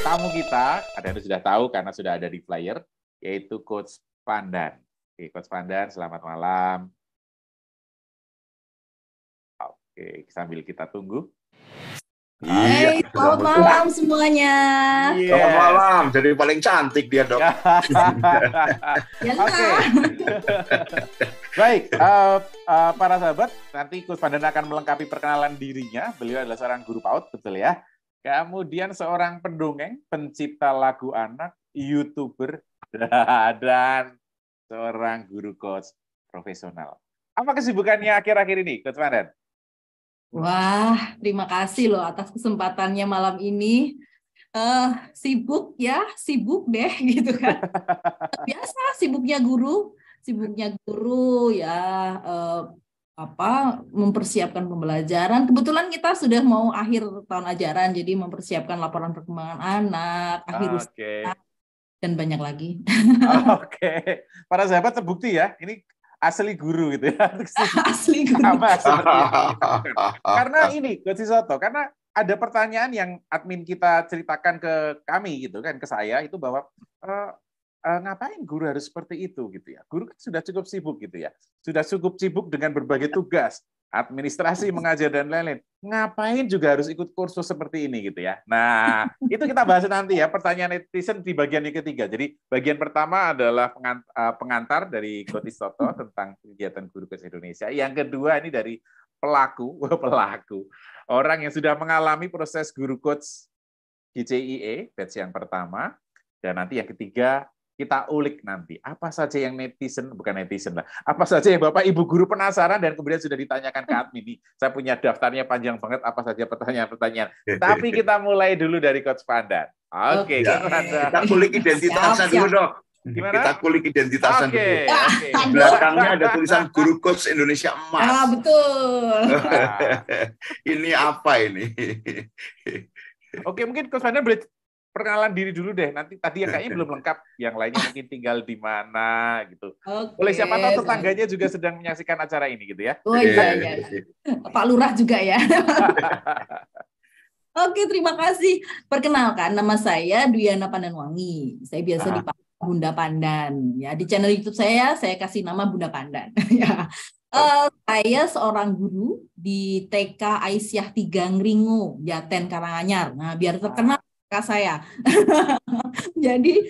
tamu kita, ada yang sudah tahu karena sudah ada di flyer, yaitu Coach Pandan. Oke, Coach Pandan, selamat malam. Oke, sambil kita tunggu. Iya, selamat malam semuanya. Yes. Selamat malam, jadi paling cantik dia, Dok. Oke. Baik, para sahabat, nanti Coach Pandan akan melengkapi perkenalan dirinya. Beliau adalah seorang guru PAUD, betul ya? Kemudian seorang pendongeng, pencipta lagu anak, YouTuber, dan seorang guru coach profesional. Apa kesibukannya akhir-akhir ini, Coach Pandan? Wah, terima kasih loh atas kesempatannya malam ini. Sibuk deh gitu kan. Biasa sibuknya guru ya. Mempersiapkan pembelajaran. Kebetulan kita sudah mau akhir tahun ajaran, jadi mempersiapkan laporan perkembangan anak, akhir usia, dan banyak lagi. Oke. Para sahabat terbukti ya, ini asli guru gitu ya. Asli guru. Sama seperti itu. Karena ini, Coach Soto, karena ada pertanyaan yang admin kita ceritakan ke kami gitu kan, ke saya itu bahwa ngapain guru harus seperti itu gitu ya. Guru kan sudah cukup sibuk gitu ya. Sudah cukup sibuk dengan berbagai tugas, administrasi, mengajar dan lain-lain. Ngapain juga harus ikut kursus seperti ini gitu ya. Nah, itu kita bahas nanti ya, pertanyaan netizen di bagian yang ketiga. Jadi bagian pertama adalah pengantar dari Coach Soto tentang kegiatan guru coach Indonesia. Yang kedua ini dari pelaku, orang yang sudah mengalami proses guru coach GCIE, batch yang pertama. Dan nanti yang ketiga, kita ulik nanti apa saja yang bukan netizen lah, apa saja yang Bapak Ibu guru penasaran dan kemudian sudah ditanyakan ke admin. Saya punya daftarnya panjang banget apa saja pertanyaan-pertanyaan. Tapi kita mulai dulu dari Coach Pandan. Oke, ya, kita kulik identitasnya dulu, Dok. Gimana? Kita kulik identitasnya dulu. Okay. Belakangnya ada tulisan Guru Coach Indonesia Emas. Betul. Ini apa ini? Oke, mungkin Coach Pandan boleh perkenalan diri dulu deh. Nanti tadi yang kayaknya belum lengkap, yang lainnya mungkin tinggal di mana gitu. Boleh, siapa tahu tetangganya juga sedang menyaksikan acara ini gitu ya. Oh iya. Pak Lurah juga ya. Oke, terima kasih. Perkenalkan, nama saya Dwiana Pandanwangi. Saya biasa dipanggil Bunda Pandan. Ya, di channel YouTube saya kasih nama Bunda Pandan. Ya. Saya seorang guru di TK Aisyah 3 Ngringo, Jaten Karanganyar. Nah, biar terkenal saya. Jadi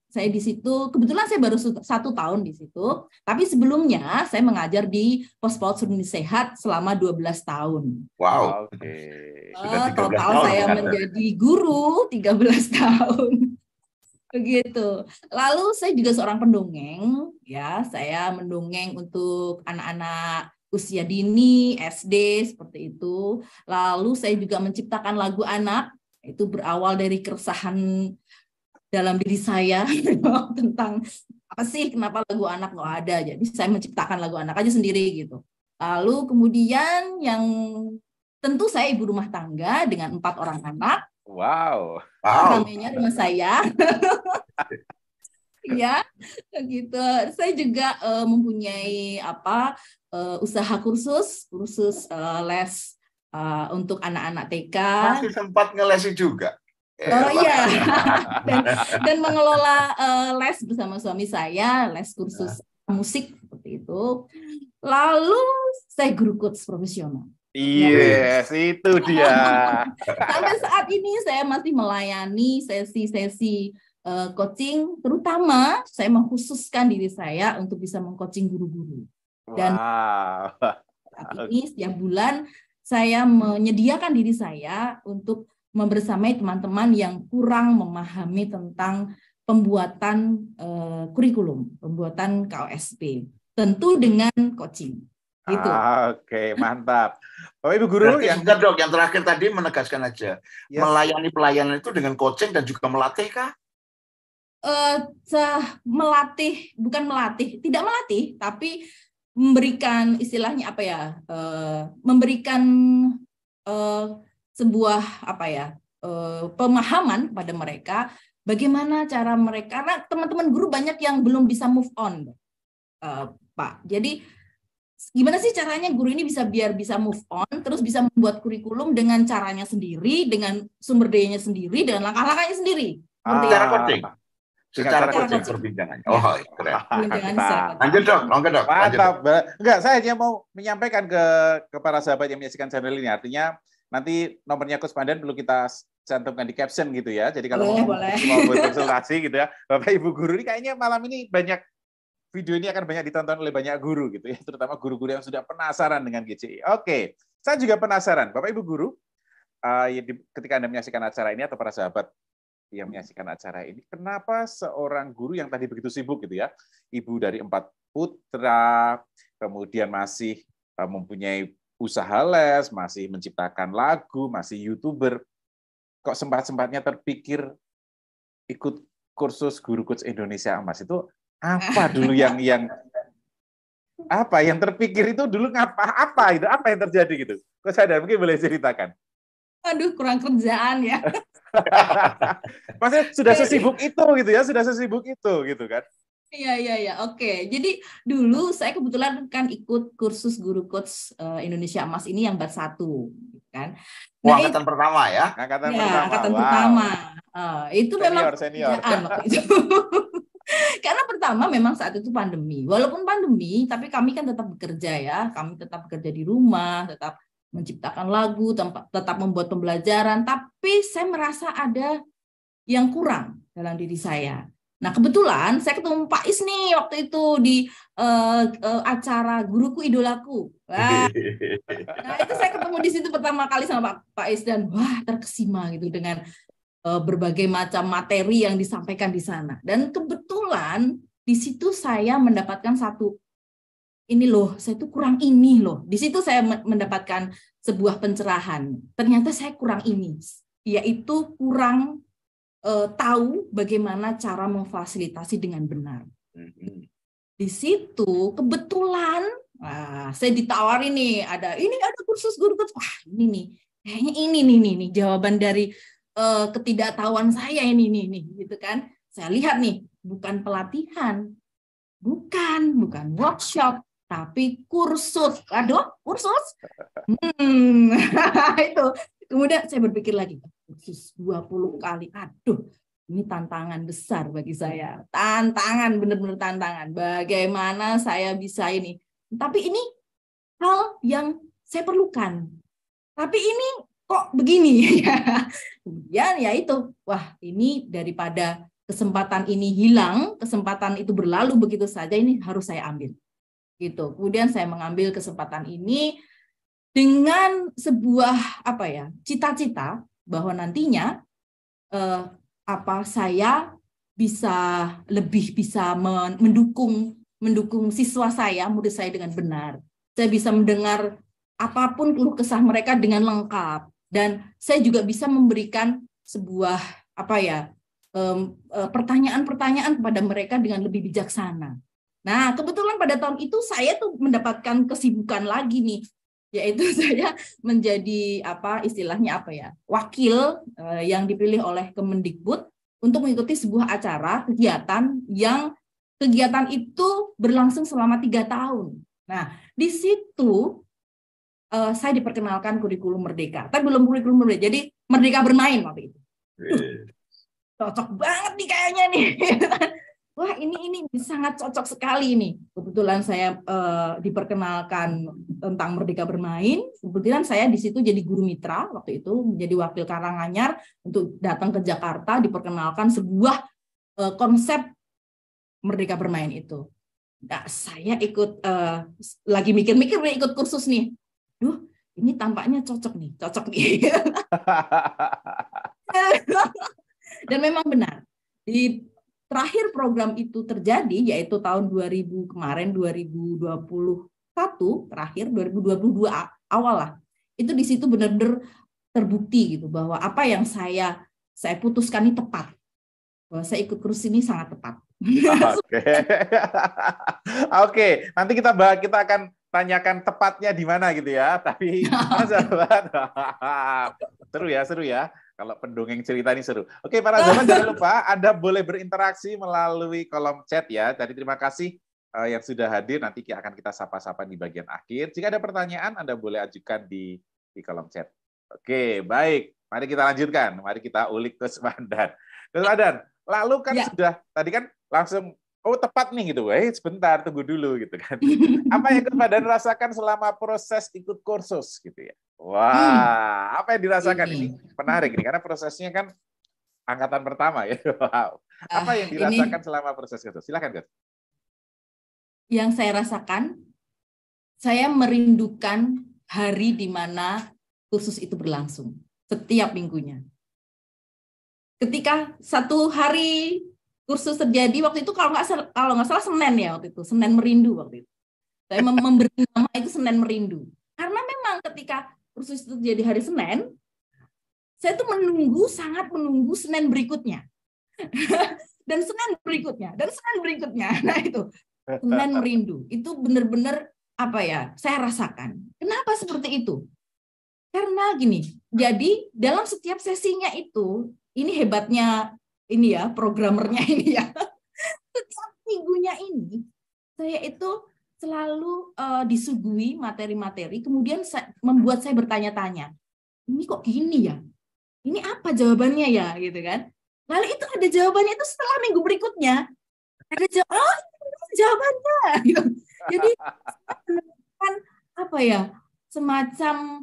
saya di situ, kebetulan saya baru 1 tahun di situ, tapi sebelumnya saya mengajar di Pos PAUD Surni Sehat selama 12 tahun. Wow. Total saya menjadi guru 13 tahun. Begitu. Lalu saya juga seorang pendongeng, ya. Saya mendongeng untuk anak-anak usia dini, SD seperti itu. Lalu saya juga menciptakan lagu anak. Itu berawal dari keresahan dalam diri saya tentang apa sih, kenapa lagu anak nggak ada. Jadi saya menciptakan lagu anak aja sendiri gitu. Lalu kemudian yang tentu saya ibu rumah tangga dengan 4 orang anak. Wow. Namanya rumah saya. Ya, gitu. Saya juga mempunyai usaha kursus les untuk anak-anak TK. Masih sempat ngelesi juga. Oh iya. dan mengelola les bersama suami saya, les kursus musik seperti itu. Lalu saya guru coach profesional. Yes, itu dia. Sampai saat ini saya masih melayani sesi-sesi coaching, terutama saya mengkhususkan diri saya untuk bisa mengcoaching guru-guru. Dan saat ini setiap bulan saya menyediakan diri saya untuk membersamai teman-teman yang kurang memahami tentang pembuatan kurikulum, pembuatan KOSP, tentu dengan coaching. Gitu. Oke, mantap. Bapak Ibu guru yang Dok, yang terakhir tadi menegaskan aja, melayani pelayanan itu dengan coaching dan juga melatih kah? Bukan melatih, tidak melatih, tapi memberikan istilahnya memberikan sebuah pemahaman pada mereka bagaimana cara mereka, karena teman-teman guru banyak yang belum bisa move on, Pak. Jadi gimana sih caranya guru ini biar bisa move on, terus bisa membuat kurikulum dengan caranya sendiri, dengan sumber dayanya sendiri, dengan langkah-langkahnya sendiri. Secara coaching. Secara coaching coaching. perbincangannya. Oh, keren. Lanjut dok. Mantap. Enggak, saya hanya mau menyampaikan ke para sahabat yang menyaksikan channel ini. Artinya nanti nomornya Coach Pandan perlu kita cantumkan di caption gitu ya. Jadi kalau mau berkonsultasi gitu ya, Bapak Ibu guru ini kayaknya malam ini video ini akan banyak ditonton oleh banyak guru gitu ya, terutama guru-guru yang sudah penasaran dengan GCI. Oke, saya juga penasaran, Bapak Ibu guru, ketika Anda menyaksikan acara ini atau para sahabat yang menyaksikan acara ini, kenapa seorang guru yang tadi begitu sibuk gitu ya, ibu dari 4 putra, kemudian masih mempunyai usaha les, masih menciptakan lagu, masih YouTuber, kok sempat-sempatnya terpikir ikut kursus Guru Coach Indonesia Emas? Itu apa dulu yang terpikir itu dulu apa yang terjadi gitu? Kok saya mungkin boleh ceritakan? Aduh, kurang kerjaan ya. Maksudnya sudah sesibuk itu gitu ya, sudah sesibuk itu gitu kan? Iya. Oke. Jadi dulu saya kebetulan kan ikut kursus Guru Coach Indonesia Emas ini yang bat 1 kan. Nah, angkatan pertama ya? Angkatan pertama. Itu senior, memang kerjaan waktu itu. Karena pertama memang saat itu pandemi. Walaupun pandemi, tapi kami kan tetap bekerja ya. Kami tetap bekerja di rumah, tetap menciptakan lagu, tetap membuat pembelajaran. Tapi saya merasa ada yang kurang dalam diri saya. Nah, kebetulan saya ketemu Pak Is nih waktu itu di acara Guruku Idolaku. Nah, itu saya ketemu di situ pertama kali sama Pak Is dan wah terkesima gitu dengan berbagai macam materi yang disampaikan di sana. Dan kebetulan di situ saya mendapatkan ini loh, saya tuh kurang ini loh. Di situ saya mendapatkan sebuah pencerahan. Ternyata saya kurang ini, yaitu kurang tahu bagaimana cara memfasilitasi dengan benar. Di situ kebetulan saya ditawari nih, ada kursus Guru Coach. Wah, ini nih, kayaknya ini nih jawaban dari ketidaktahuan saya ini gitu kan. Saya lihat nih, bukan pelatihan, bukan workshop, tapi kursus. Aduh, kursus. Itu. Kemudian saya berpikir lagi, kursus 20 kali. Aduh, ini tantangan besar bagi saya. Tantangan, benar-benar tantangan. Bagaimana saya bisa ini? Tapi ini hal yang saya perlukan. Tapi ini kok begini ya. Kemudian ya itu, wah ini daripada kesempatan ini hilang, kesempatan itu berlalu begitu saja, ini harus saya ambil. Gitu. Kemudian saya mengambil kesempatan ini dengan sebuah cita-cita bahwa nantinya saya lebih bisa mendukung siswa saya, murid saya dengan benar. Saya bisa mendengar apapun keluh kesah mereka dengan lengkap. Dan saya juga bisa memberikan sebuah pertanyaan-pertanyaan kepada mereka dengan lebih bijaksana. Nah, kebetulan pada tahun itu saya tuh mendapatkan kesibukan lagi nih, yaitu saya menjadi wakil yang dipilih oleh Kemendikbud untuk mengikuti sebuah acara kegiatan itu berlangsung selama 3 tahun. Nah, di situ saya diperkenalkan kurikulum Merdeka. Tapi belum kurikulum Merdeka, jadi Merdeka Bermain waktu itu. Cocok banget nih kayaknya nih. Wah, ini sangat cocok sekali nih. Kebetulan saya diperkenalkan tentang Merdeka Bermain. Kebetulan saya di situ jadi guru mitra waktu itu, menjadi wakil Karanganyar untuk datang ke Jakarta, diperkenalkan sebuah konsep Merdeka Bermain itu. Nah, saya ikut lagi mikir-mikir ikut kursus nih. Duh, ini tampaknya cocok nih. Dan memang benar. Di terakhir program itu terjadi, yaitu tahun 2021, terakhir 2022 awal lah. Itu di situ benar-benar terbukti gitu bahwa apa yang saya putuskan ini tepat. Bahwa saya ikut kursus ini sangat tepat. Oke, nanti kita akan tanyakan tepatnya di mana gitu ya. Tapi seru ya. Kalau pendongeng cerita ini seru. Oke, para sahabat jangan lupa Anda boleh berinteraksi melalui kolom chat ya. Jadi terima kasih yang sudah hadir nanti akan kita sapa-sapa di bagian akhir. Jika ada pertanyaan, Anda boleh ajukan di kolom chat. Oke, baik. Mari kita lanjutkan. Mari kita ulik Coach Pandan. Coach Pandan, lalu kan sudah, tadi kan langsung, oh tepat nih gitu. Sebentar, tunggu dulu gitu kan. Apa yang Coach Pandan rasakan selama proses ikut kursus gitu ya? Wah, apa yang dirasakan ini? Menarik nih, karena prosesnya kan angkatan pertama ya. Wow. Apa yang dirasakan selama proses kursus? Silakan, Coach. Yang saya rasakan, saya merindukan hari di mana kursus itu berlangsung setiap minggunya. Ketika satu hari kursus terjadi waktu itu kalau nggak salah Senin ya waktu itu, Senin Merindu waktu itu. Saya memberi nama itu Senin Merindu. Karena memang ketika kursus itu terjadi hari Senin, saya tuh sangat menunggu Senin berikutnya. Dan Senin berikutnya, dan Senin berikutnya. Nah itu, Senin Merindu. Itu benar-benar saya rasakan. Kenapa seperti itu? Karena gini, jadi dalam setiap sesinya itu, ini hebatnya ini ya, programmernya ini ya. Setiap minggunya ini, saya itu selalu disuguhi materi-materi, kemudian membuat saya bertanya-tanya, ini kok gini ya? Ini apa jawabannya ya? Gitu kan? Lalu itu ada jawabannya itu setelah minggu berikutnya. Ada jawabannya. Gitu. Jadi, kan semacam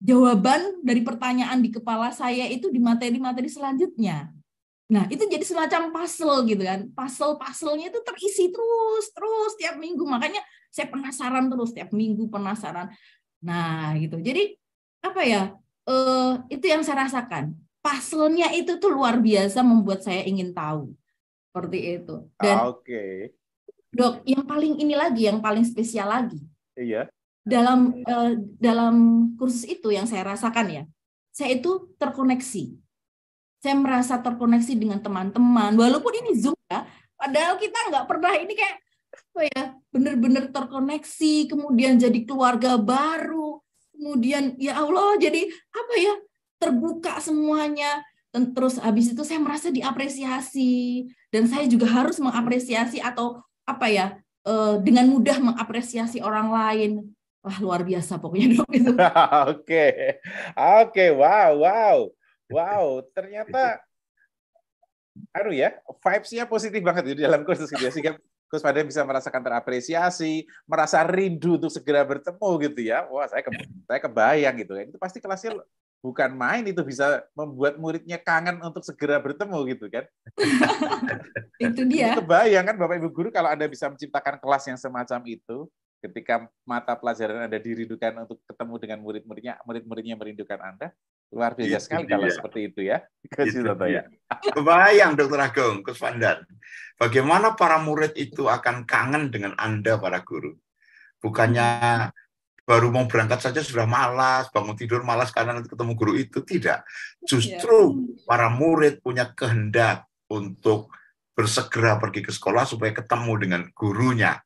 jawaban dari pertanyaan di kepala saya itu di materi-materi selanjutnya. Nah, itu jadi semacam puzzle gitu kan. Puzzle-nya itu terisi terus tiap minggu. Makanya saya penasaran terus tiap minggu penasaran. Nah, gitu. Jadi itu yang saya rasakan. Puzzle-nya itu tuh luar biasa membuat saya ingin tahu. Seperti itu. Dan Dok, yang paling spesial lagi. Iya. Dalam kursus itu yang saya rasakan ya, saya itu terkoneksi. Saya merasa terkoneksi dengan teman-teman, walaupun ini Zoom ya, padahal kita nggak pernah ini kayak benar-benar terkoneksi, kemudian jadi keluarga baru, kemudian ya Allah jadi terbuka semuanya, dan terus habis itu saya merasa diapresiasi, dan saya juga harus mengapresiasi atau dengan mudah mengapresiasi orang lain. Wah, luar biasa pokoknya Dok itu. Oke, wow, ternyata vibes-nya positif banget di dalam kursus gitu ya, sehingga Coach Pandan bisa merasakan terapresiasi, merasa rindu untuk segera bertemu gitu ya. Wah, saya kebayang gitu ya. Itu pasti kelasnya bukan main, itu bisa membuat muridnya kangen untuk segera bertemu gitu kan. Itu dia. Kebayang kan Bapak Ibu guru kalau Anda bisa menciptakan kelas yang semacam itu, ketika mata pelajaran Anda dirindukan untuk ketemu dengan murid-muridnya merindukan Anda, luar biasa sekali kalau seperti itu ya. Kebayang Dr. Agung, Coach Pandan. Bagaimana para murid itu akan kangen dengan Anda para guru. Bukannya baru mau berangkat saja sudah malas, bangun tidur malas karena nanti ketemu guru itu. Tidak. Justru para murid punya kehendak untuk bersegera pergi ke sekolah supaya ketemu dengan gurunya.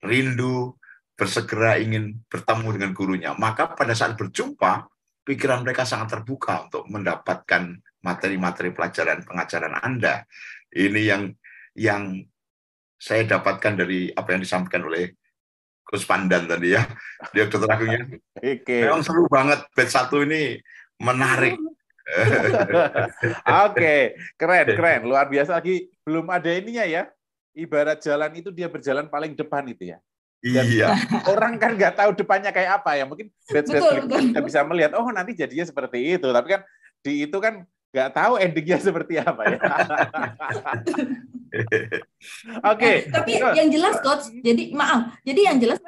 Rindu, bersegera ingin bertemu dengan gurunya. Maka pada saat berjumpa, pikiran mereka sangat terbuka untuk mendapatkan materi-materi pelajaran pengajaran Anda. Ini yang saya dapatkan dari apa yang disampaikan oleh Coach Pandan tadi ya. Dia Dr. Agungnya. Memang seru banget. Batch 1 ini menarik. Keren. Luar biasa lagi. Belum ada ininya ya. Ibarat jalan itu dia berjalan paling depan itu ya. Dan orang kan nggak tahu depannya kayak apa ya. Mungkin kita bisa melihat, oh nanti jadinya seperti itu. Tapi kan di itu kan nggak tahu endingnya seperti apa ya. Tapi yang jelas Coach, jadi yang jelas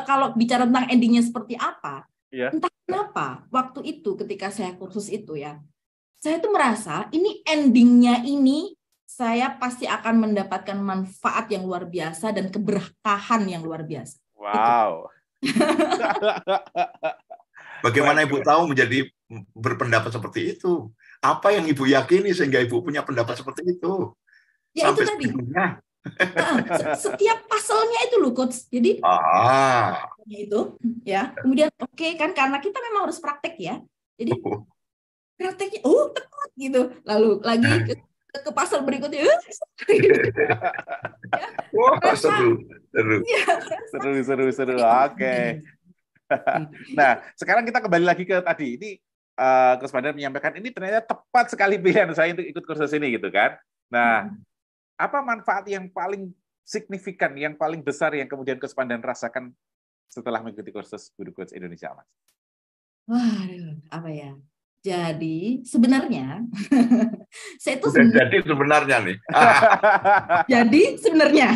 kalau bicara tentang endingnya seperti apa, entah kenapa waktu itu ketika saya kursus itu ya, saya tuh merasa ini endingnya ini saya pasti akan mendapatkan manfaat yang luar biasa dan keberkahan yang luar biasa. Wow. Bagaimana Ibu tahu menjadi berpendapat seperti itu? Apa yang Ibu yakini sehingga Ibu punya pendapat seperti itu? Ya sampai itu tadi. Setiap pasalnya itu loh Coach. Jadi itu ya. Kemudian kan karena kita memang harus praktek ya. Jadi prakteknya tepat gitu. Lalu lagi ke pasal berikutnya. Wah, seru. Seru. Oke. Nah, sekarang kita kembali lagi ke tadi. Ini Coach Pandan menyampaikan ini ternyata tepat sekali pilihan saya untuk ikut kursus ini gitu kan. Nah, apa manfaat yang paling signifikan, yang paling besar yang kemudian Coach Pandan rasakan setelah mengikuti kursus Guru Coach Indonesia, Mas? Waduh, apa ya? Jadi sebenarnya saya itu sebenarnya nih. Jadi sebenarnya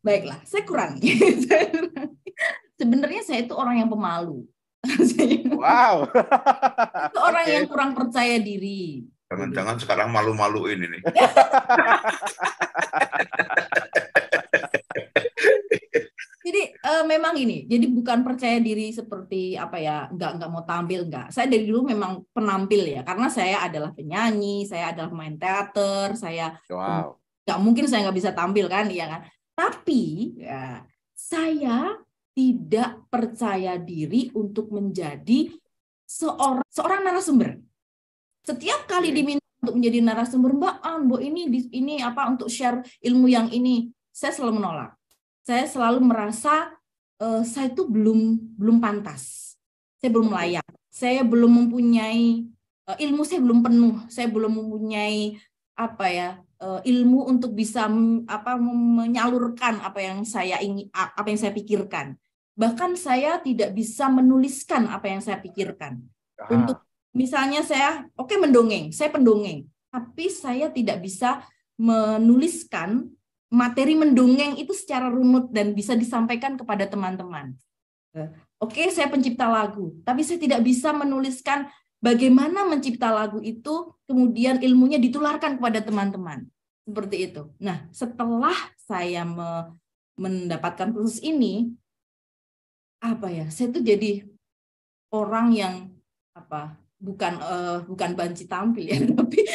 baiklah, saya kurangi. Sebenarnya saya itu orang yang pemalu. Wow. Itu orang yang kurang percaya diri. Jangan-jangan sekarang malu-maluin ini. Jadi memang ini, jadi bukan percaya diri seperti apa ya, nggak mau tampil, nggak. Saya dari dulu memang penampil ya, karena saya adalah penyanyi, saya adalah pemain teater, saya nggak mungkin saya nggak bisa tampil kan, ya kan. Tapi ya, saya tidak percaya diri untuk menjadi seorang narasumber. Setiap kali diminta untuk menjadi narasumber, Mbak ini apa untuk share ilmu yang ini, saya selalu menolak. Saya selalu merasa saya itu belum pantas, saya belum layak, saya belum mempunyai ilmu, saya belum penuh, saya belum mempunyai apa ya ilmu untuk bisa menyalurkan apa yang saya ingin, apa yang saya pikirkan. Bahkan saya tidak bisa menuliskan apa yang saya pikirkan. Untuk misalnya saya mendongeng, saya pendongeng, tapi saya tidak bisa menuliskan materi mendongeng itu secara runut dan bisa disampaikan kepada teman-teman. Oke, saya pencipta lagu, tapi saya tidak bisa menuliskan bagaimana mencipta lagu itu, kemudian ilmunya ditularkan kepada teman-teman. Seperti itu. Nah, setelah saya mendapatkan kursus ini, saya tuh jadi orang yang bukan banci tampil ya, tapi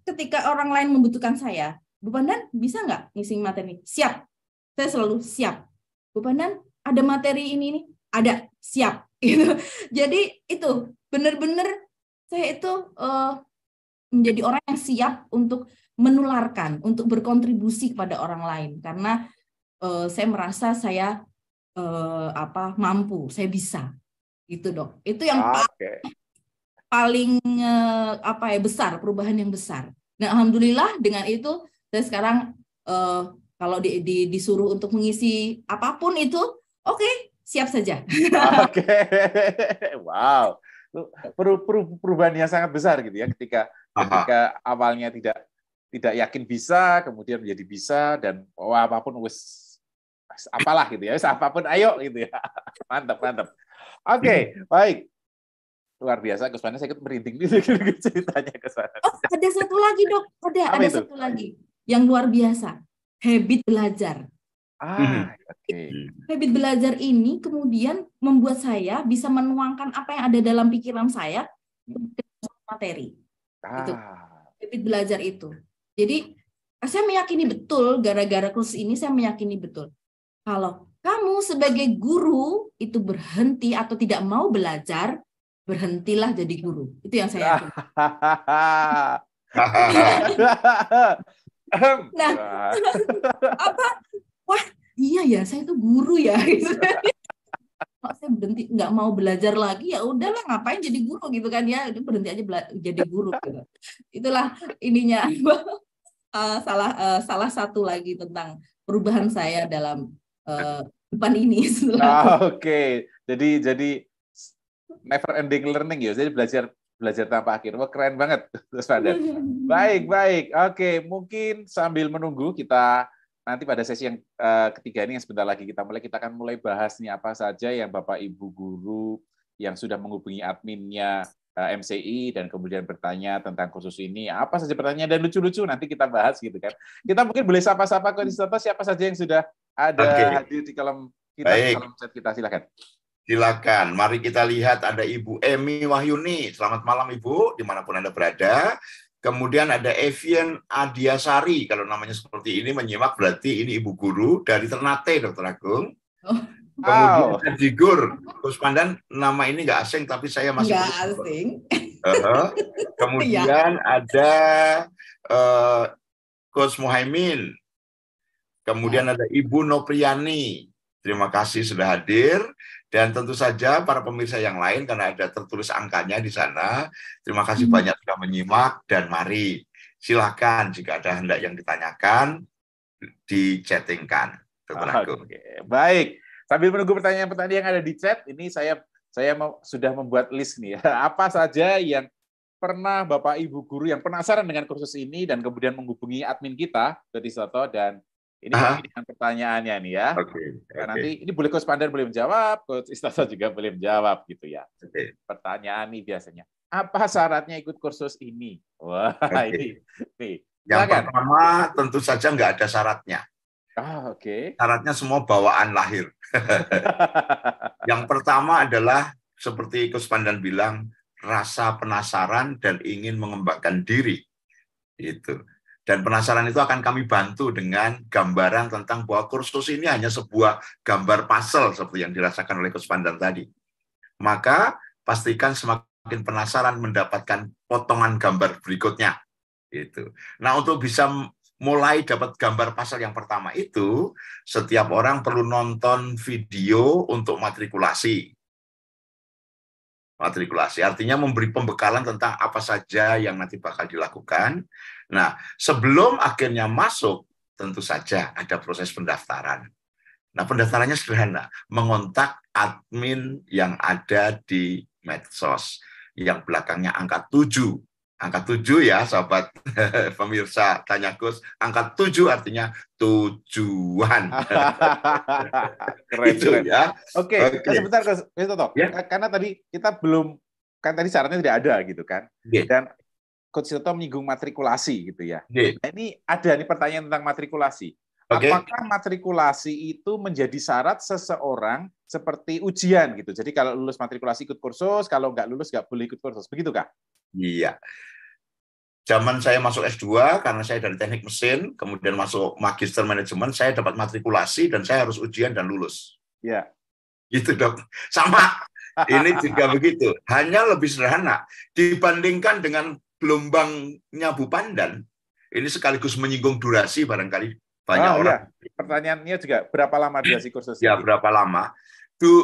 ketika orang lain membutuhkan saya, Bu Pandan bisa nggak ngisi materi? Siap. Saya selalu siap. Bu Pandan ada materi ini nih? Ada. Siap. Gitu. Jadi itu benar-benar saya itu menjadi orang yang siap untuk menularkan, untuk berkontribusi kepada orang lain. Karena saya merasa saya mampu, saya bisa. Gitu Dok. Itu yang paling besar, perubahan yang besar. Nah, alhamdulillah dengan itu saya sekarang kalau disuruh untuk mengisi apapun itu, siap saja. Wow, perubahan yang sangat besar gitu ya ketika awalnya tidak yakin bisa, kemudian menjadi bisa dan apapun apalah gitu ya, apapun ayo gitu ya. Mantap. Oke, baik. Luar biasa, Coach Pandan, saya ikut merinding ceritanya ke sana. Ada satu lagi Dok, ada satu lagi yang luar biasa, habit belajar. Habit belajar ini kemudian membuat saya bisa menuangkan apa yang ada dalam pikiran saya ke materi. Itu habit belajar itu. Jadi saya meyakini betul, gara-gara kursus ini saya meyakini betul, kalau kamu sebagai guru itu berhenti atau tidak mau belajar, berhentilah jadi guru. Itu yang saya yakini. Nah, wah iya ya, saya itu guru ya. Kalau saya berhenti nggak mau belajar lagi, ya udahlah ngapain jadi guru gitu kan ya, berhenti aja jadi guru gitu. Itulah ininya. Salah satu lagi tentang perubahan saya dalam depan ini. Oke. Jadi never ending learning ya. Jadi belajar tanpa akhir. Wah, keren banget, Coach Pandan. Baik. Oke, mungkin sambil menunggu kita nanti pada sesi yang ketiga ini yang sebentar lagi kita akan mulai bahas nih apa saja yang Bapak Ibu guru yang sudah menghubungi adminnya MCI dan kemudian bertanya tentang kursus ini, apa saja pertanyaan dan lucu-lucu nanti kita bahas gitu kan. Kita mungkin boleh sapa-sapa ke siapa saja yang sudah ada hadir di kolom chat kita, silakan. Silakan, mari kita lihat ada Ibu Emi Wahyuni. Selamat malam Ibu, dimanapun Anda berada. Kemudian ada Evian Adiasari, kalau namanya seperti ini menyimak berarti ini Ibu Guru dari Ternate, Dr. Agung. Kemudian Jigur, Coach Pandan, nama ini nggak asing tapi saya masih nggak asing. Kemudian ada Coach Muhaimin. Kemudian ada Ibu Nopriani. Terima kasih sudah hadir. Dan tentu saja para pemirsa yang lain, karena ada tertulis angkanya di sana. Terima kasih banyak sudah menyimak. Dan mari, silakan jika ada hendak yang ditanyakan, di-chattingkan. Oke, baik. Sambil menunggu pertanyaan-pertanyaan yang ada di chat, ini saya sudah membuat list nih. Apa saja yang pernah Bapak Ibu guru yang penasaran dengan kursus ini dan kemudian menghubungi admin kita, Coach Istoto, dan ini dengan pertanyaannya nih ya. Nah, nanti ini boleh Coach Pandan boleh menjawab, Coach Istoto juga boleh menjawab gitu ya. Pertanyaan nih biasanya, apa syaratnya ikut kursus ini? Wah, ini. Yang pertama tentu saja nggak ada syaratnya. Syaratnya semua bawaan lahir. Yang pertama adalah seperti Coach Pandan bilang, rasa penasaran dan ingin mengembangkan diri. Itu. Dan penasaran itu akan kami bantu dengan gambaran tentang bahwa kursus ini hanya sebuah gambar puzzle seperti yang dirasakan oleh Coach Pandan tadi. Maka pastikan semakin penasaran mendapatkan potongan gambar berikutnya. Itu. Nah, untuk bisa mulai dapat gambar pasal yang pertama itu, setiap orang perlu nonton video untuk matrikulasi. Matrikulasi artinya memberi pembekalan tentang apa saja yang nanti bakal dilakukan. Nah, sebelum akhirnya masuk, tentu saja ada proses pendaftaran. Nah, pendaftarannya sederhana, mengontak admin yang ada di medsos, yang belakangnya angka 7. Angka 7 ya, sahabat pemirsa Tanya Coach. Angka 7 artinya tujuan. Keren, itu keren. Ya. Oke. Sebentar, Coach Toto. Ya. Karena tadi kita belum, kan tadi syaratnya tidak ada gitu kan. Dan Coach Toto menyinggung matrikulasi gitu ya. Nah, ini ada nih pertanyaan tentang matrikulasi. Apakah matrikulasi itu menjadi syarat seseorang seperti ujian gitu? Jadi kalau lulus matrikulasi ikut kursus, kalau nggak lulus nggak boleh ikut kursus. Begitukah? Iya. Zaman saya masuk S2, karena saya dari teknik mesin, kemudian masuk magister manajemen, saya dapat matrikulasi dan saya harus ujian dan lulus. Iya. Gitu dok. Sama. Ini juga begitu. Hanya lebih sederhana. Dibandingkan dengan gelombangnya Bu Pandan, ini sekaligus menyinggung durasi barangkali banyak orang. Iya. Pertanyaannya juga, berapa lama durasi kursus ya, ini? Berapa lama?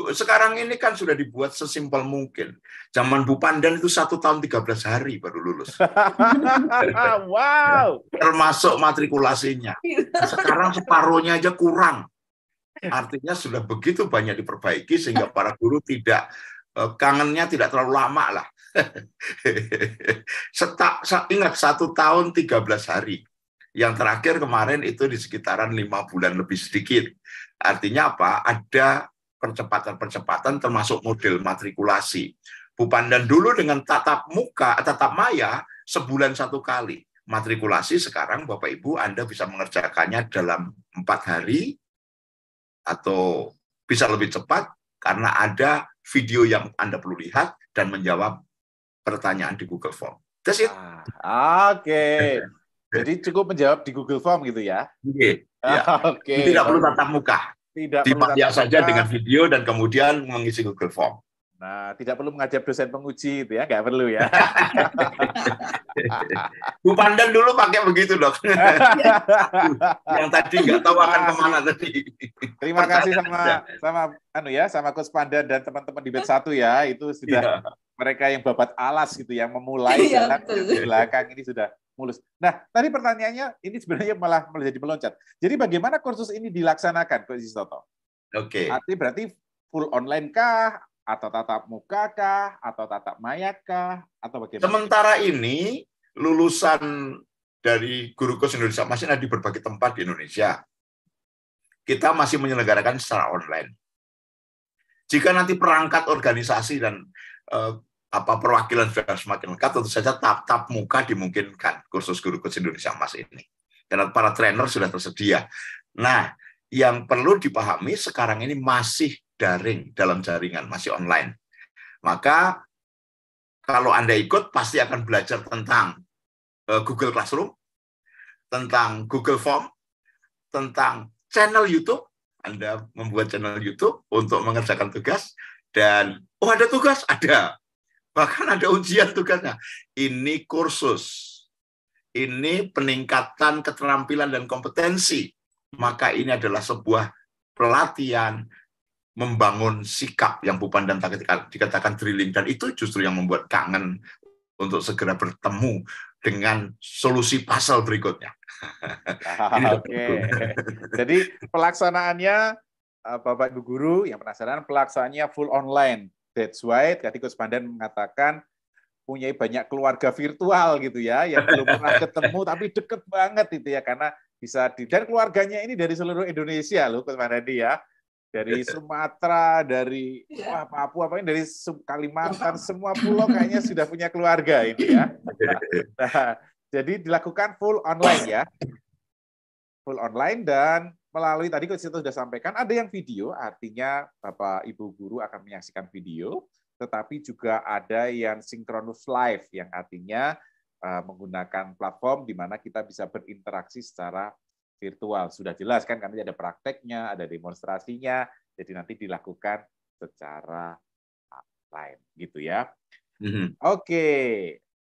Sekarang ini kan sudah dibuat sesimpel mungkin. Zaman Bu Pandan itu 1 tahun 13 hari baru lulus. Wow. Termasuk matrikulasinya. Sekarang separuhnya aja kurang. Artinya sudah begitu banyak diperbaiki sehingga para guru tidak kangennya tidak terlalu lama lah. Ingat 1 tahun 13 hari. Yang terakhir kemarin itu di sekitaran 5 bulan lebih sedikit. Artinya apa? Ada percepatan-percepatan termasuk model matrikulasi. Bu Pandan dulu dengan tatap maya sebulan 1 kali. Matrikulasi sekarang Bapak Ibu Anda bisa mengerjakannya dalam 4 hari atau bisa lebih cepat karena ada video yang Anda perlu lihat dan menjawab pertanyaan di Google Form. That's it. Oke. Jadi cukup menjawab di Google Form gitu ya? Iya. Tidak perlu tatap muka. Dibayar saja dengan video dan kemudian mengisi Google Form. Nah, tidak perlu mengajak dosen penguji itu ya, nggak perlu ya. Bu Pandan dulu pakai begitu dok. Yang tadi nggak tahu akan kemana tadi. Terima kasih sama Coach Pandan dan teman-teman di batch 1 ya, itu sudah mereka yang babat alas gitu yang memulai jalan di belakang ini sudah mulus. Nah, tadi pertanyaannya ini sebenarnya malah jadi meloncat. Jadi bagaimana kursus ini dilaksanakan, Coach Istoto? Artinya berarti full online kah? Atau tatap muka kah? Atau tatap maya kah? Atau bagaimana? Sementara ini, lulusan dari Guru Coach Indonesia masih ada di berbagai tempat di Indonesia. Kita masih menyelenggarakan secara online. Jika nanti perangkat organisasi dan perwakilan sudah semakin lengkap, tentu saja tatap muka dimungkinkan kursus Guru Coach Indonesia Mas ini. Karena para trainer sudah tersedia. Nah, yang perlu dipahami sekarang ini masih daring dalam jaringan, masih online. Maka kalau Anda ikut pasti akan belajar tentang Google Classroom, tentang Google Form, tentang channel YouTube. Anda membuat channel YouTube untuk mengerjakan tugas dan ada tugas, ada. Bahkan ada ujian tugasnya. Ini kursus. ini peningkatan keterampilan dan kompetensi, maka ini adalah sebuah pelatihan membangun sikap yang Bu Pandan dikatakan drilling, dan itu justru yang membuat kangen untuk segera bertemu dengan solusi puzzle berikutnya. Oke. Jadi pelaksanaannya, Bapak Ibu Guru yang penasaran, pelaksanaannya full online. That's why tadi Coach Pandan mengatakan punya banyak keluarga virtual gitu ya, yang belum pernah ketemu tapi deket banget itu ya, karena bisa dan keluarganya ini dari seluruh Indonesia loh Coach Pandandi ya. Dari Sumatera, dari Papua, dari Kalimantan, semua pulau kayaknya sudah punya keluarga ini ya. Nah, jadi dilakukan full online ya. Full online, dan melalui tadi Coach Sito sudah sampaikan ada yang video, artinya Bapak Ibu Guru akan menyaksikan video, tetapi juga ada yang synchronous live, yang artinya menggunakan platform di mana kita bisa berinteraksi secara virtual. Sudah jelas kan, karena ada prakteknya, ada demonstrasinya, jadi nanti dilakukan secara online gitu ya. Oke.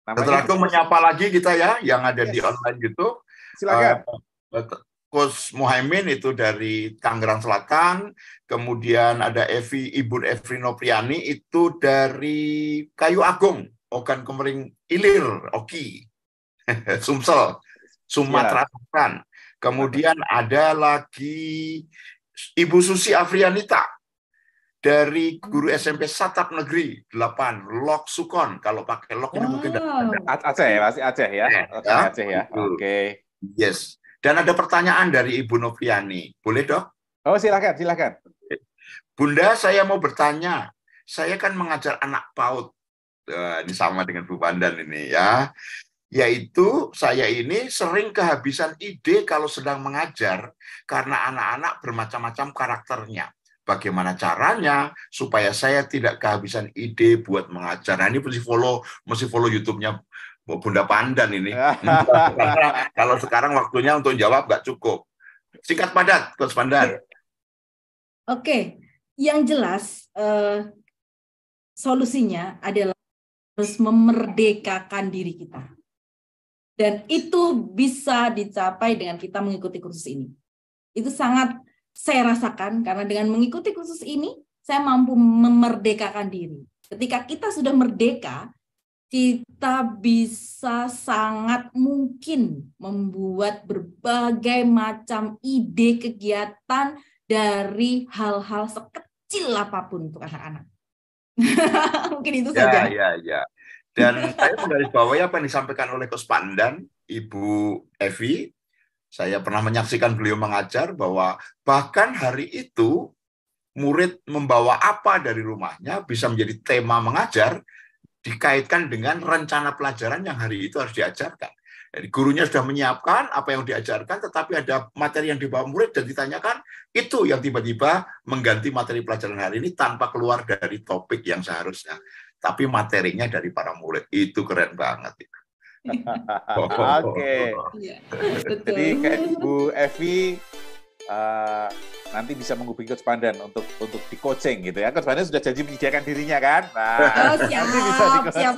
Setelah itu menyapa lagi kita ya, yang ada di online gitu. Silakan. Coach Muhaimin itu dari Tangerang Selatan, kemudian ada Ibu Evi Nopriani itu dari Kayu Agung, Ogan Komering Ilir, Oki, Sumsel, Sumatera Selatan. Kemudian ada lagi Ibu Susi Afrianita dari guru SMP Satap Negeri 8, Lok Sukon. Kalau pakai Lok ini mungkin Aceh ya, masih Aceh ya. Aceh ya. Oke. Yes. Dan ada pertanyaan dari Ibu Noviani. Boleh, Dok? Oh, silakan. Bunda, saya mau bertanya. Saya kan mengajar anak PAUD. Ini sama dengan Bu Pandan ini ya. Yaitu saya ini sering kehabisan ide kalau sedang mengajar karena anak-anak bermacam-macam karakternya. Bagaimana caranya supaya saya tidak kehabisan ide buat mengajar? Nah, ini mesti follow YouTube-nya Bunda Pandan ini. Karena kalau sekarang waktunya untuk jawab nggak cukup. Singkat padat, Coach Pandan. Oke, yang jelas solusinya adalah harus memerdekakan diri kita. Dan itu bisa dicapai dengan kita mengikuti kursus ini. Itu sangat saya rasakan, karena dengan mengikuti kursus ini, saya mampu memerdekakan diri. Ketika kita sudah merdeka, kita bisa sangat mungkin membuat berbagai macam ide kegiatan dari hal-hal sekecil apapun untuk anak-anak. Mungkin itu saja. Ya. Dan saya menggarisbawahi apa yang disampaikan oleh Coach Pandan, Ibu Evi. Saya pernah menyaksikan beliau mengajar bahwa bahkan hari itu murid membawa apa dari rumahnya bisa menjadi tema mengajar, dikaitkan dengan rencana pelajaran yang hari itu harus diajarkan. Jadi gurunya sudah menyiapkan apa yang diajarkan, tetapi ada materi yang dibawa murid dan ditanyakan, itu yang tiba-tiba mengganti materi pelajaran hari ini tanpa keluar dari topik yang seharusnya. Tapi materinya dari para murid. Itu keren banget. Oke. Jadi kayak Bu Evi nanti bisa menghubungi Coach Pandan untuk di coaching gitu ya. Coach Pandan sudah janji menyediakan dirinya kan. Nah, siap.